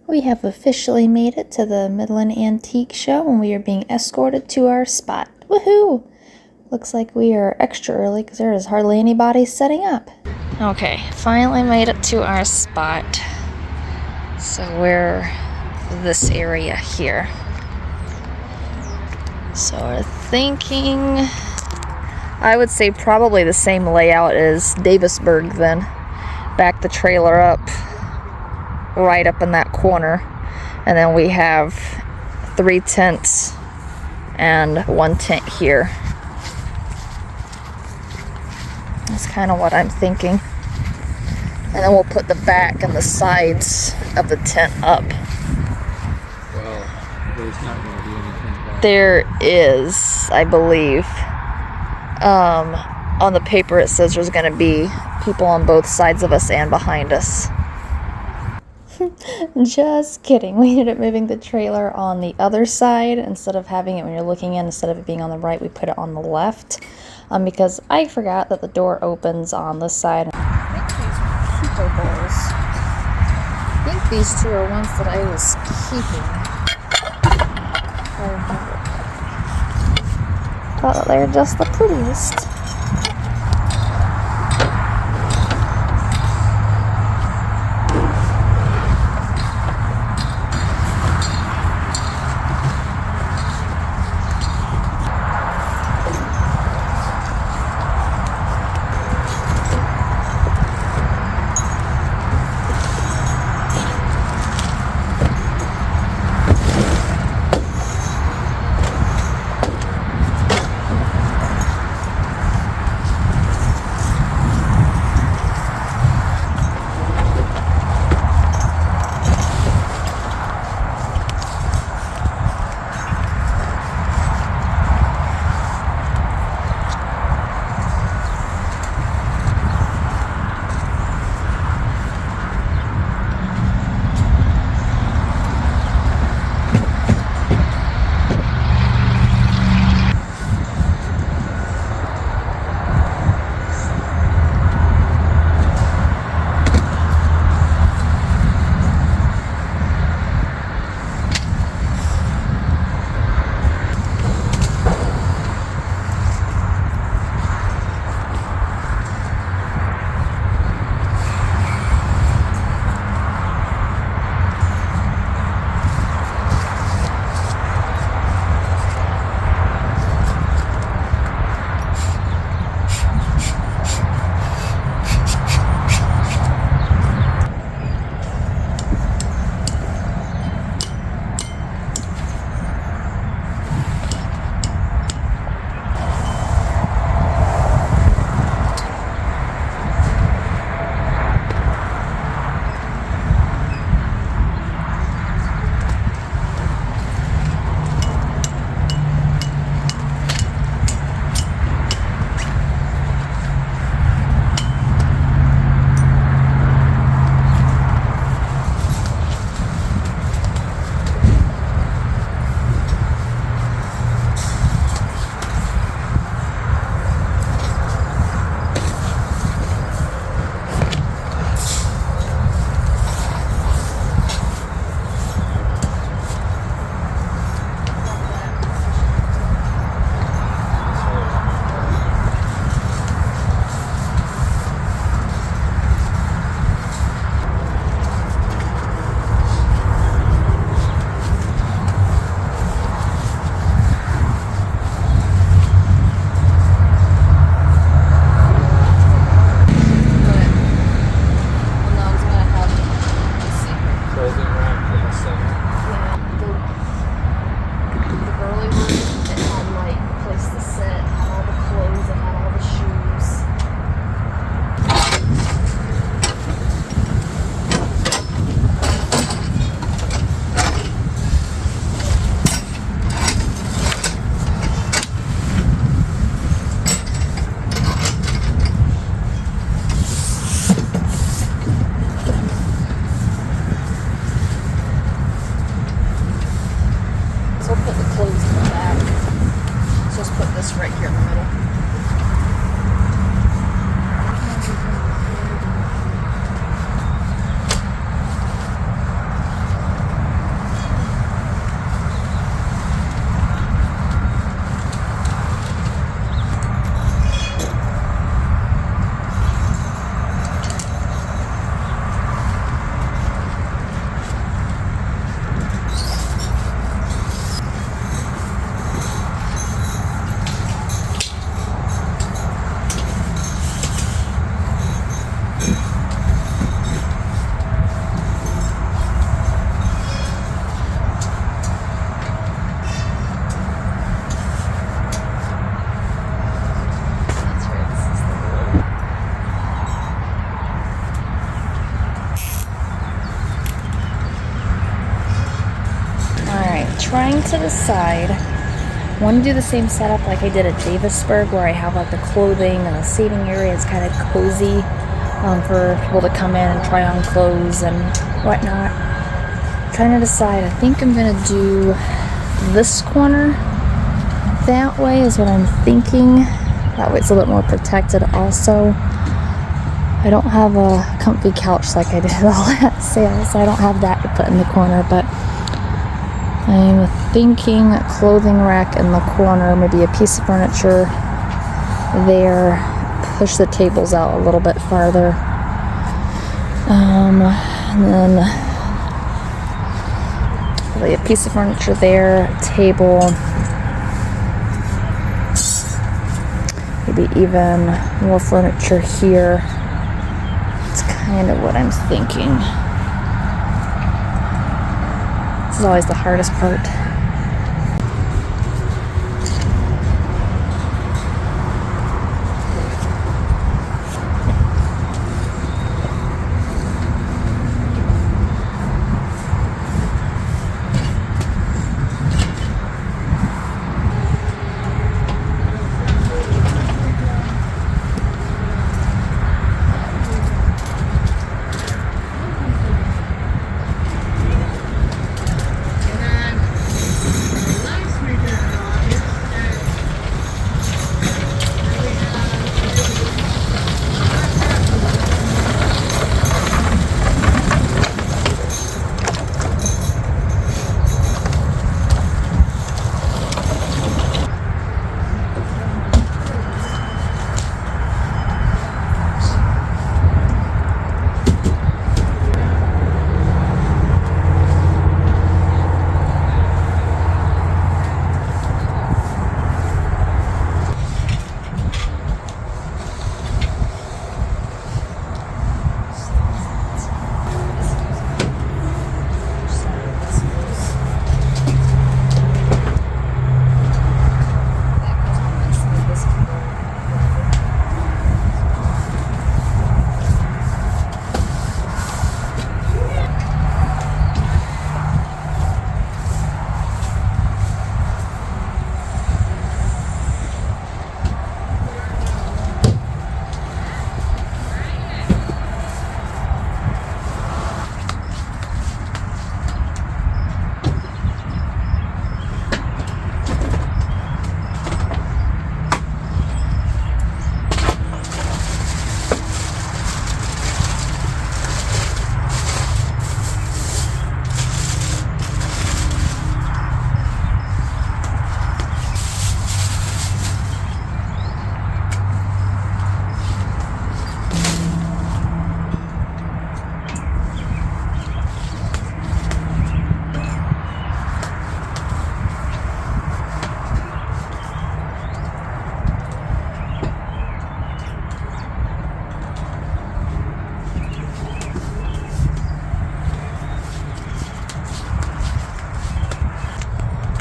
We have officially made it to the Midland Antique Show and we are being escorted to our spot. Woohoo! Looks like we are extra early because there is hardly anybody setting up. Okay, finally made it to our spot. So we're this area here. So we're thinking, I would say probably the same layout as Davisburg then. Back the trailer up, right up in that corner. And then we have 3 tents and 1 tent here. That's kind of what I'm thinking. And then we'll put the back and the sides of the tent up. Well, there's not going to be anything back. There is, I believe. On the paper it says there's going to be people on both sides of us and behind us. Just kidding. We ended up moving the trailer on the other side. Instead of having it when you're looking in, instead of it being on the right, we put it on the left. Because I forgot that the door opens on this side. I think these are Super Bowls. I think these 2 are ones that I was keeping. I thought that they're just the prettiest. trying to decide. I want to do the same setup like I did at Davisburg, where I have like the clothing and the seating area. It's kind of cozy for people to come in and try on clothes and whatnot. I'm trying to decide. I think I'm going to do this corner that way is what I'm thinking. That way it's a little bit more protected also. I don't have a comfy couch like I did at all at sale, so I don't have that to put in the corner, but I'm thinking a clothing rack in the corner, maybe a piece of furniture there, push the tables out a little bit farther, and then probably a piece of furniture there, a table, maybe even more furniture here. It's kind of what I'm thinking. This is always the hardest part.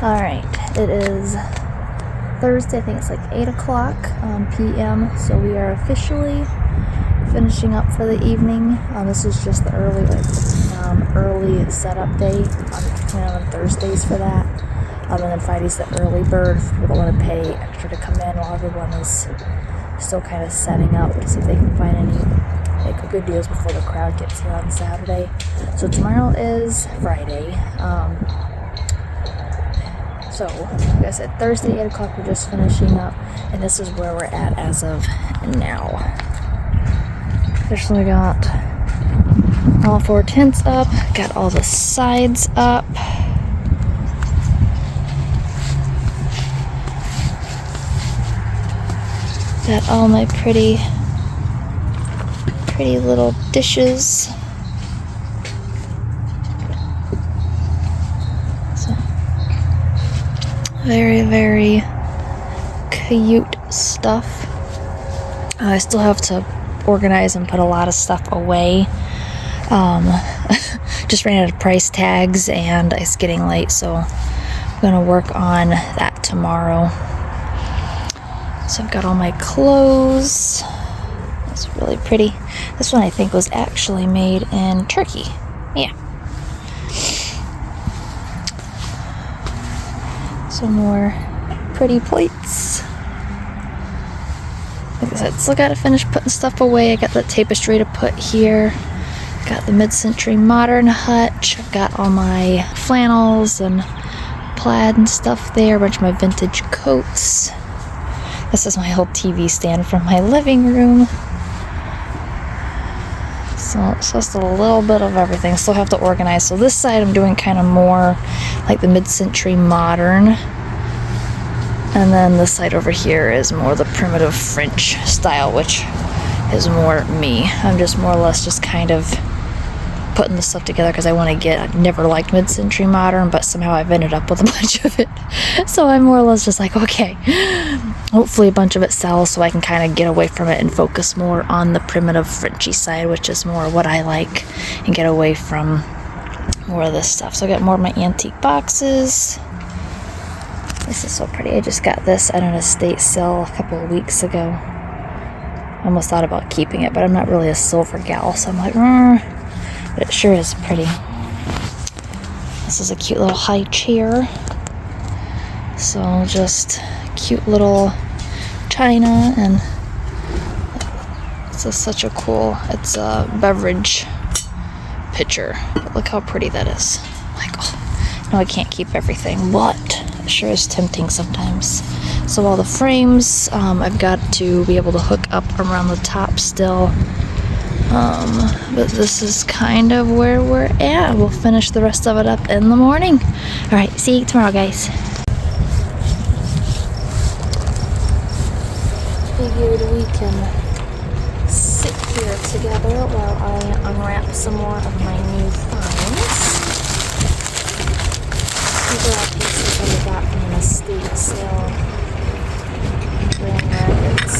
Alright, it is Thursday, I think it's like 8 o'clock p.m. So we are officially finishing up for the evening. This is just the early setup day. On Thursdays for that. And then Friday's the early bird for people that want to pay extra to come in while everyone is still kind of setting up to see if they can find any good deals before the crowd gets here on Saturday. So tomorrow is Friday. So, like I said, Thursday, 8 o'clock, we're just finishing up, and this is where we're at as of now. Officially got all 4 tents up, got all the sides up. Got all my pretty little dishes. Very, very cute stuff. I still have to organize and put a lot of stuff away. Just ran out of price tags and it's getting late, so I'm gonna work on that tomorrow. So I've got all my clothes. It's really pretty. This one I think was actually made in Turkey. Yeah. Some more pretty plates. Like I said, still gotta finish putting stuff away. I got that tapestry to put here. Got the mid-century modern hutch. I've got all my flannels and plaid and stuff there. A bunch of my vintage coats. This is my old TV stand from my living room. So it's just a little bit of everything. Still have to organize. So this side I'm doing kind of more like the mid-century modern. And then this side over here is more the primitive French style, which is more me. I'm just more or less just kind of putting the stuff together because I want to get, I've never liked mid-century modern, but somehow I've ended up with a bunch of it. So I'm more or less just like, okay, hopefully a bunch of it sells so I can kind of get away from it and focus more on the primitive Frenchy side, which is more what I like, and get away from more of this stuff. So I got more of my antique boxes. This is so pretty. I just got this at an estate sale a couple of weeks ago. I almost thought about keeping it, but I'm not really a silver gal, so I'm like, but it sure is pretty. This is a cute little high chair. So just cute little china, and this is such a cool, it's a beverage pitcher. But look how pretty that is. Like, oh, no, I can't keep everything, but it sure is tempting sometimes. So all the frames, I've got to be able to hook up around the top still. But this is kind of where we're at. We'll finish the rest of it up in the morning. All right, see you tomorrow, guys. Figured we can sit here together while I unwrap some more of my new finds. These are all pieces that I got from an estate sale. Grand Rapids.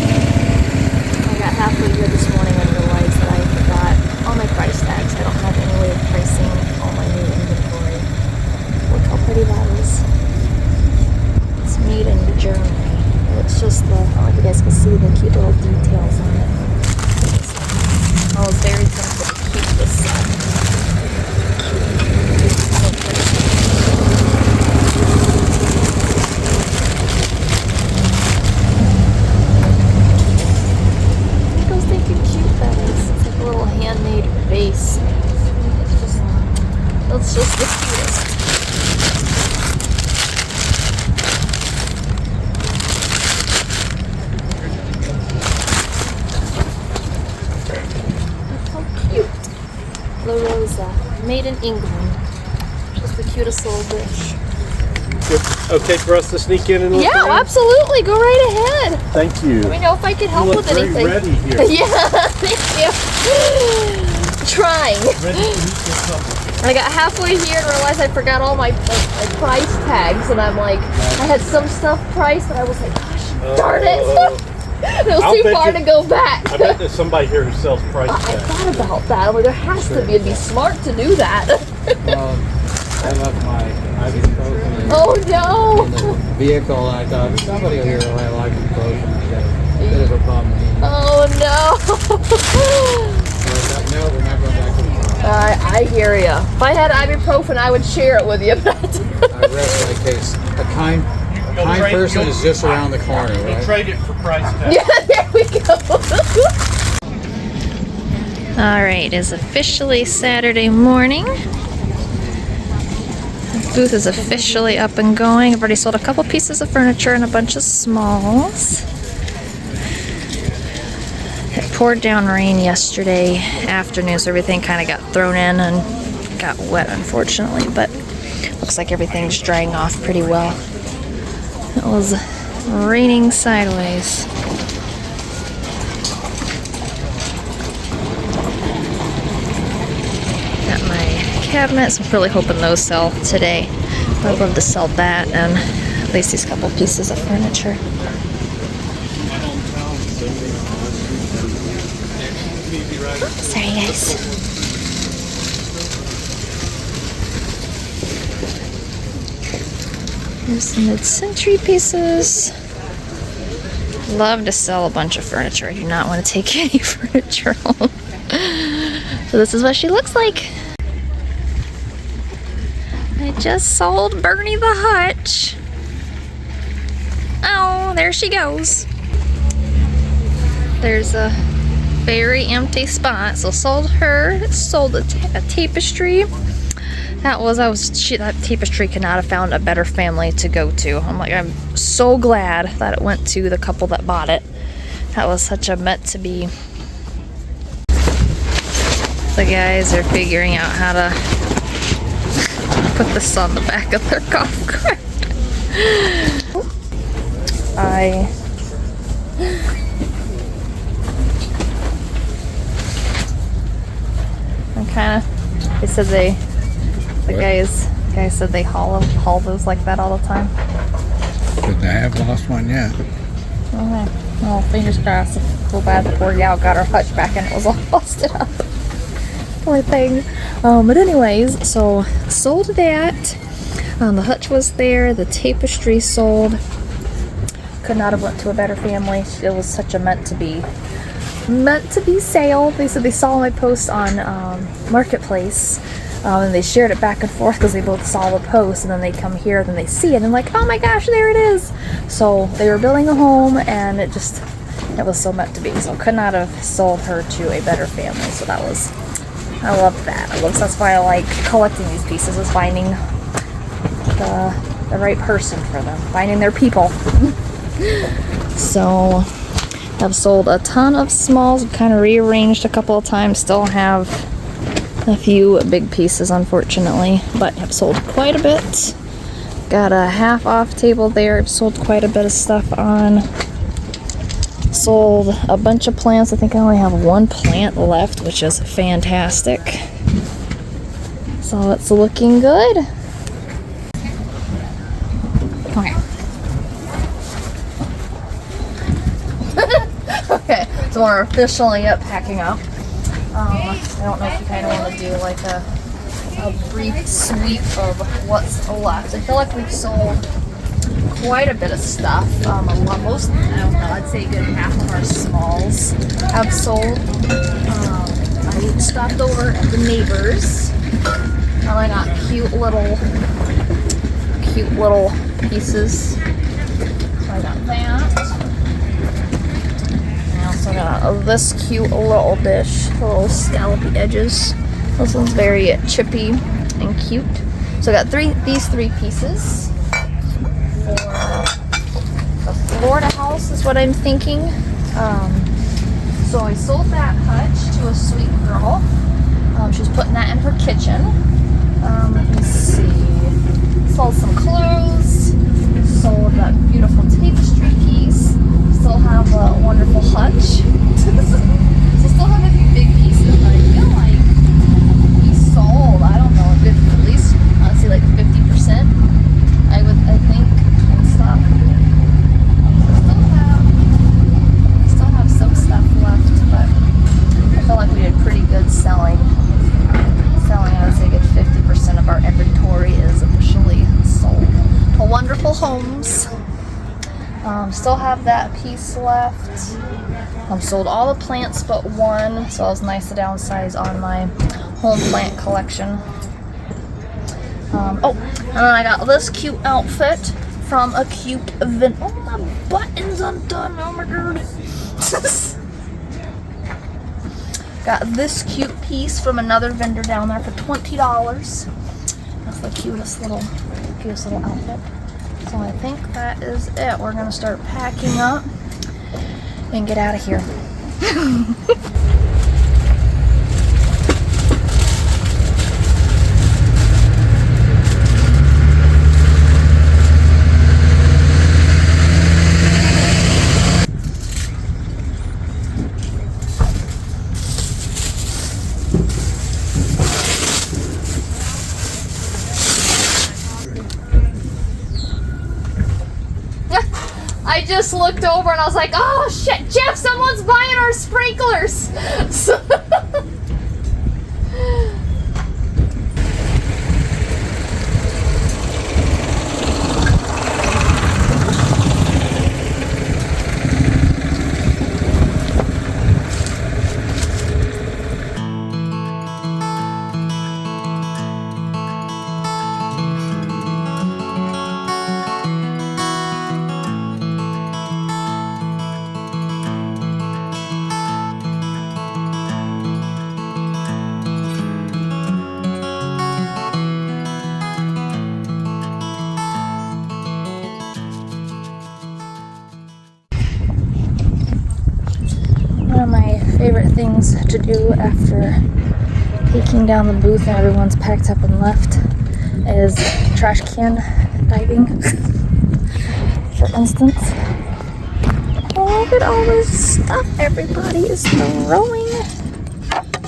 I got halfway here this morning and realized that I forgot all my price tags. I don't have any way of pricing all my new inventory. Look how pretty that is. It's made in Germany. It's just the, I don't know if you guys can see the cute little details on it. I was very tempted to keep this set. So pretty. Look how stinking cute that is. It's like a little handmade vase. It's just the cutest. La Rosa, made in England. Just the cutest little dish. Okay for us to sneak in and look Yeah, around? Absolutely. Go right ahead. Thank you. Let me know if I can help You look with very anything. ready here. Yeah, thank you. Trying. Ready to meet your couple. I got halfway here and realized I forgot all my price tags, and I'm like, I had some stuff priced, but I was like, gosh, darn it. It was I'll too bet far you- to go back. I bet there's somebody here who sells price I tags. thought about that. I'm like, there has to be. It'd be smart to do that. I left my ibuprofen Oh no! in the vehicle, and I thought somebody here will have ibuprofen. I got a bit of a problem. Oh no! So I thought, no, we're not going back to the car. I hear ya. If I had ibuprofen, I would share it with you. I rest my case. A kind person is just around the corner, We'll right? trade it for price tags. Yeah, there we go. All right, it's officially Saturday morning. The booth is officially up and going. I've already sold a couple pieces of furniture and a bunch of smalls. It poured down rain yesterday afternoon, so everything kind of got thrown in and got wet, unfortunately, but looks like everything's drying off pretty well. It was raining sideways. Got my cabinets. I'm really hoping those sell today. I'd love to sell that and at least these couple pieces of furniture. Sorry, guys. Here's some mid-century pieces. love to sell a bunch of furniture. I do not want to take any furniture home. So this is what she looks like. I just sold Bernie the hutch. Oh, there she goes. There's a very empty spot. So sold her, sold a tapestry. That tapestry could not have found a better family to go to. I'm so glad that it went to the couple that bought it. That was such a meant to be. The guys are figuring out how to put this on the back of their golf cart. They said the guys said they haul those like that all the time. But I have lost one yet. Okay. Well, fingers crossed. So bad the poor gal got her hutch back and it was all busted up. Poor thing. But anyways, so sold that. The hutch was there. The tapestry sold. Could not have went to a better family. It was such a meant to be sale. They said they saw my post on Marketplace, and they shared it back and forth because they both saw the post, and then they come here, then they see it, and like, oh my gosh, there it is. So they were building a home, and it was so meant to be. So could not have sold her to a better family. So I loved that. That's why I like collecting these pieces, is finding the right person for them, finding their people. So I've sold a ton of smalls, kind of rearranged a couple of times, still have a few big pieces unfortunately, but have sold quite a bit. Got a half off table there. I've sold quite a bit of stuff on. Sold a bunch of plants. I think I only have one plant left, which is fantastic. So it's looking good. Okay. Okay, so we're officially packing up. I don't know if you kind of want to do like a brief sweep of what's left. I feel like we've sold quite a bit of stuff. I'd say a good half of our smalls have sold. I stopped over at the neighbors, and I got cute little pieces. So I got that. I also got this cute little dish, little scallopy edges. This one's very chippy and cute. So I got these three pieces for the Florida house is what I'm thinking. So I sold that hutch to a sweet girl. She's putting that in her kitchen. Let me see. Sold some clothes. Sold that beautiful tapestry piece. Still have a wonderful hutch. So still have a few big pieces, but I feel like we sold, I don't know, at least, I'd say like 50%, I think, and stuff. Still have some stuff left, but I feel like we did pretty good selling. I would say a good 50% of our inventory is officially sold to wonderful homes. Still have that piece left. Sold all the plants but one, so it was nice to downsize on my home plant collection. And then I got this cute outfit from a cute event. Oh, my button's undone. Oh my god. Got this cute piece from another vendor down there for $20. That's the cutest little outfit. So I think that is it. We're gonna start packing up and get out of here. I just looked over and I was like, oh shit, Jeff, someone's buying our sprinklers. favorite things to do after taking down the booth and everyone's packed up and left is trash can diving, for instance. Oh, look at all this stuff everybody is throwing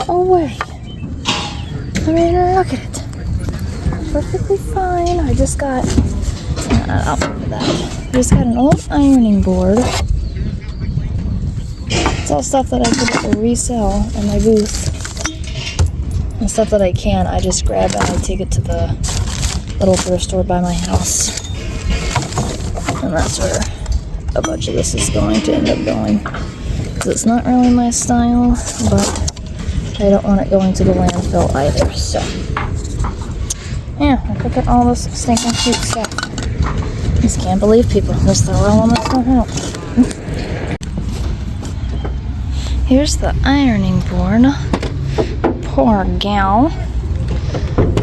away. I mean, look at it. Perfectly fine. I just got, I'll remember that. I just got an old ironing board. It's all stuff that I could resell in my booth. And stuff that I can, I just grab and I take it to the little thrift store by my house. And that's where a bunch of this is going to end up going. Because it's not really my style, but I don't want it going to the landfill either, so. Yeah, look at all this stinking cute stuff. Just can't believe people just throw all this stuff out. Here's the ironing board. Poor gal.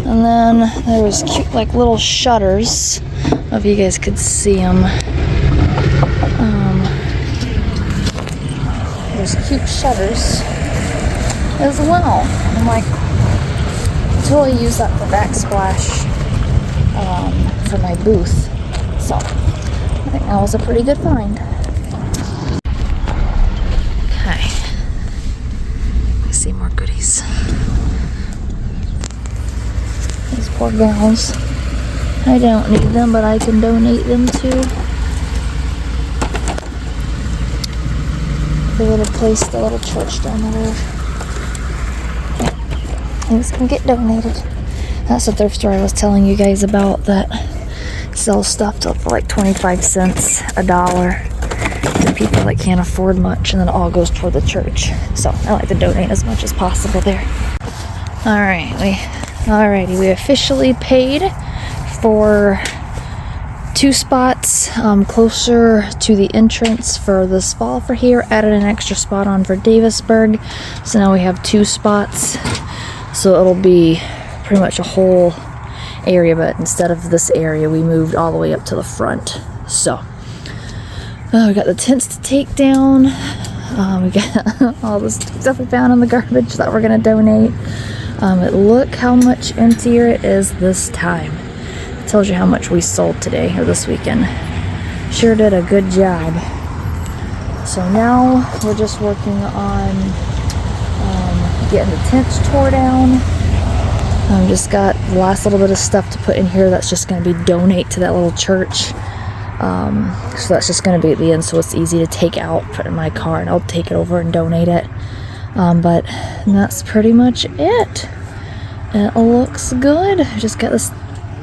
And then there was cute, like, little shutters. I don't know if you guys could see them. There's cute shutters as well. I'm like, totally use that for backsplash for my booth. So I think that was a pretty good find. Okay. I see more goodies. These poor gals. I don't need them, but I can donate them to the little place, the little church down the road. Things can get donated. That's the thrift store I was telling you guys about that sells stuff for like 25 cents, $1 to people that can't afford much, and then it all goes toward the church. So I like to donate as much as possible there. Alrighty, we officially paid for 2 spots closer to the entrance for this fall for here. Added an extra spot on for Davisburg, so now we have 2 spots. So it'll be pretty much a whole area, but instead of this area, we moved all the way up to the front. So we got the tents to take down. We got all the stuff we found in the garbage that we're gonna donate. Look how much emptier it is this time. It tells you how much we sold today or this weekend. Sure did a good job. So now we're just working on getting the tents tore down. Just got the last little bit of stuff to put in here that's just going to be donate to that little church. So that's just going to be at the end, so it's easy to take out, put in my car, and I'll take it over and donate it. But that's pretty much it. It looks good. I just got this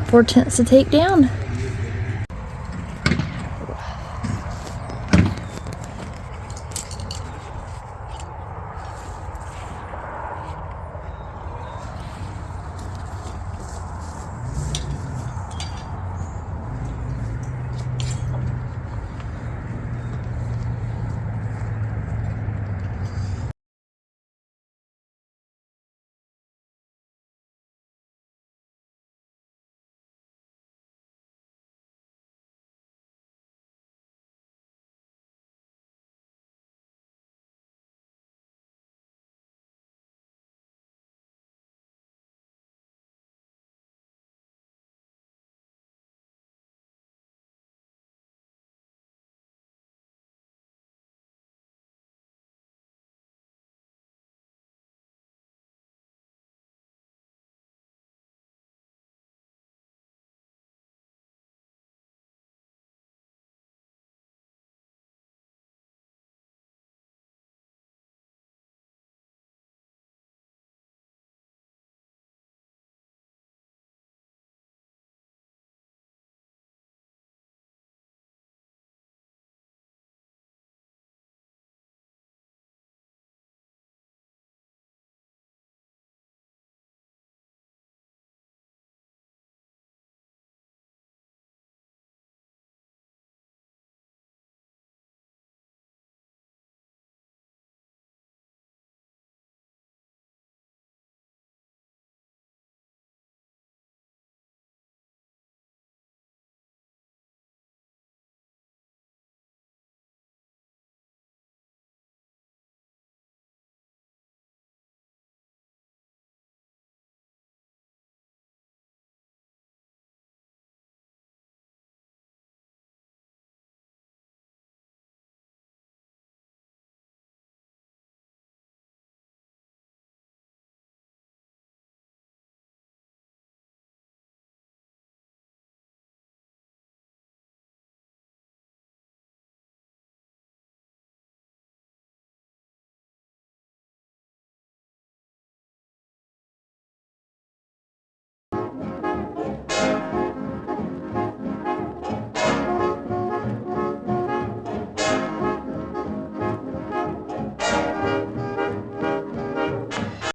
4 tents to take down.